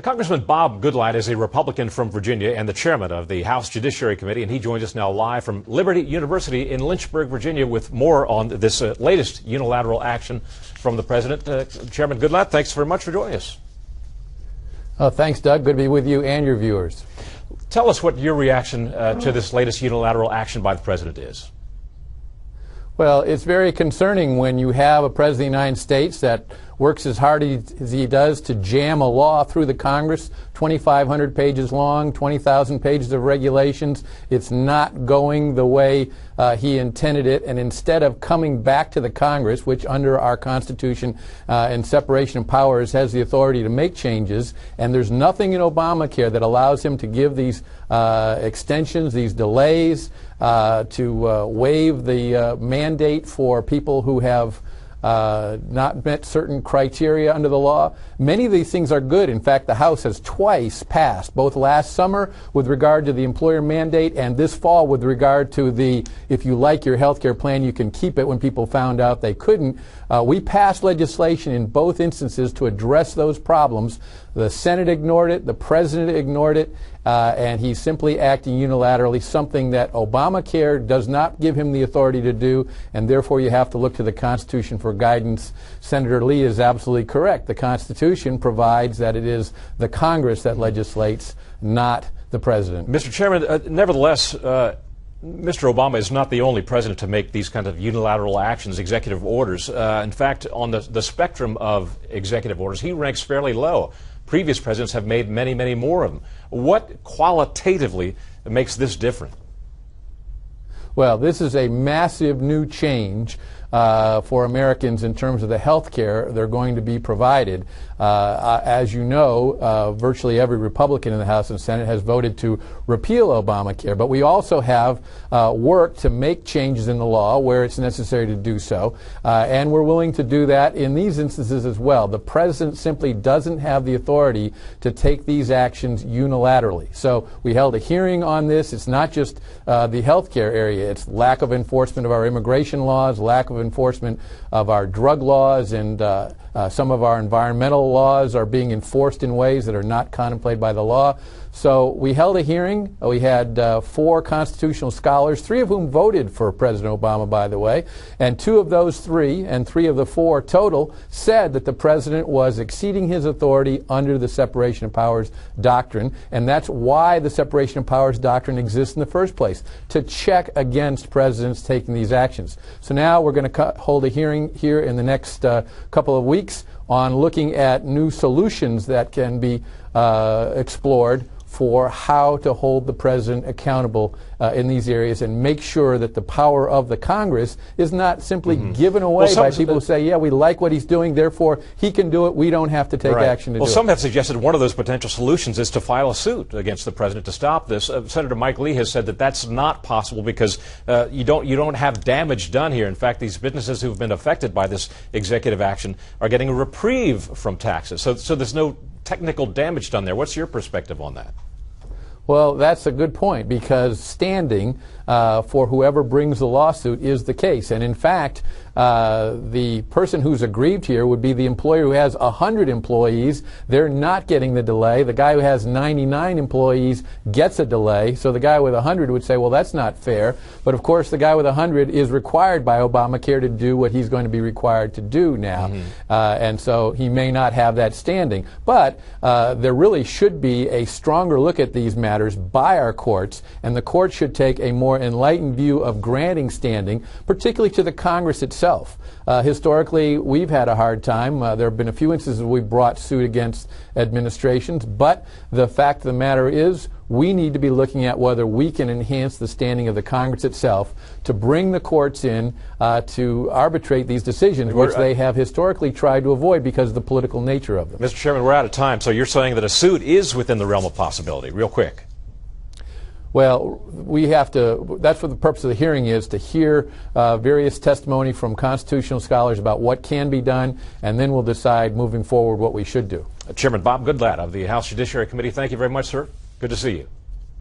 Congressman Bob Goodlatte is a Republican from Virginia and the chairman of the House Judiciary Committee, and he joins us now live from Liberty University in Lynchburg, Virginia, with more on this latest unilateral action from the president. Chairman Goodlatte, thanks very much for joining us. Thanks, Doug. Good to be with you and your viewers. Tell us what your reaction to this latest unilateral action by the president is. Well, it's very concerning when you have a president of the United States that works as hard as he does to jam a law through the Congress, 2,500 pages long, 20,000 pages of regulations. It's not going the way he intended it, and instead of coming back to the Congress, which under our Constitution and separation of powers has the authority to make changes, and there's nothing in Obamacare that allows him to give these extensions, these delays, to waive the mandate for people who have not met certain criteria under the law. Many of these things are good. In fact, the House has twice passed, both last summer with regard to the employer mandate and this fall with regard to the, if you like your health care plan, you can keep it, when people found out they couldn't. We passed legislation in both instances to address those problems. The Senate ignored it, the President ignored it, and he's simply acting unilaterally, something that Obamacare does not give him the authority to do, and therefore you have to look to the Constitution for guidance. Senator Lee is absolutely correct. The Constitution provides that it is the Congress that legislates, not the President. Mr. Chairman, nevertheless, Mr. Obama is not the only president to make these kind of unilateral actions, executive orders. In fact, on the spectrum of executive orders, he ranks fairly low. Previous presidents have made many, many more of them. What qualitatively makes this different? Well, this is a massive new change for Americans in terms of the health care they're going to be provided. As you know, virtually every Republican in the House and Senate has voted to repeal Obamacare, but we also have worked to make changes in the law where it's necessary to do so, and we're willing to do that in these instances as well. The President simply doesn't have the authority to take these actions unilaterally. So we held a hearing on this. It's not just the health care area. It's lack of enforcement of our immigration laws, lack of enforcement of our drug laws, and some of our environmental laws are being enforced in ways that are not contemplated by the law. So we held a hearing. We had 4 constitutional scholars, 3 of whom voted for President Obama, by the way, and 2 of those 3 and 3 of the 4 total said that the president was exceeding his authority under the separation of powers doctrine, and that's why the separation of powers doctrine exists in the first place, to check against presidents taking these actions. So now we're going to hold a hearing here in the next couple of weeks on looking at new solutions that can be explored for how to hold the president accountable in these areas and make sure that the power of the Congress is not simply given away by people who say, yeah, we like what he's doing, therefore he can do it, we don't have to take action to do it. Well, some have suggested one of those potential solutions is to file a suit against the president to stop this. Senator Mike Lee has said that that's not possible because you don't have damage done here. In fact, these businesses who've been affected by this executive action are getting a reprieve from taxes. So there's no technical damage done there. What's your perspective on that? Well, that's a good point, because standing for whoever brings the lawsuit is the case. And in fact, the person who's aggrieved here would be the employer who has 100 employees. They're not getting the delay. The guy who has 99 employees gets a delay. So the guy with 100 would say, well, that's not fair. But of course, the guy with 100 is required by Obamacare to do what he's going to be required to do now. And so he may not have that standing. But there really should be a stronger look at these matters by our courts, and the court should take a more enlightened view of granting standing, particularly to the Congress itself. Historically, we've had a hard time. There have been a few instances we've brought suit against administrations, but the fact of the matter is we need to be looking at whether we can enhance the standing of the Congress itself to bring the courts in to arbitrate these decisions, which they have historically tried to avoid because of the political nature of them. Mr. Chairman, we're out of time, so you're saying that a suit is within the realm of possibility. Real quick. Well, we have to, that's what the purpose of the hearing is, to hear various testimony from constitutional scholars about what can be done, and then we'll decide moving forward what we should do. Chairman Bob Goodlatte of the House Judiciary Committee, thank you very much, sir. Good to see you.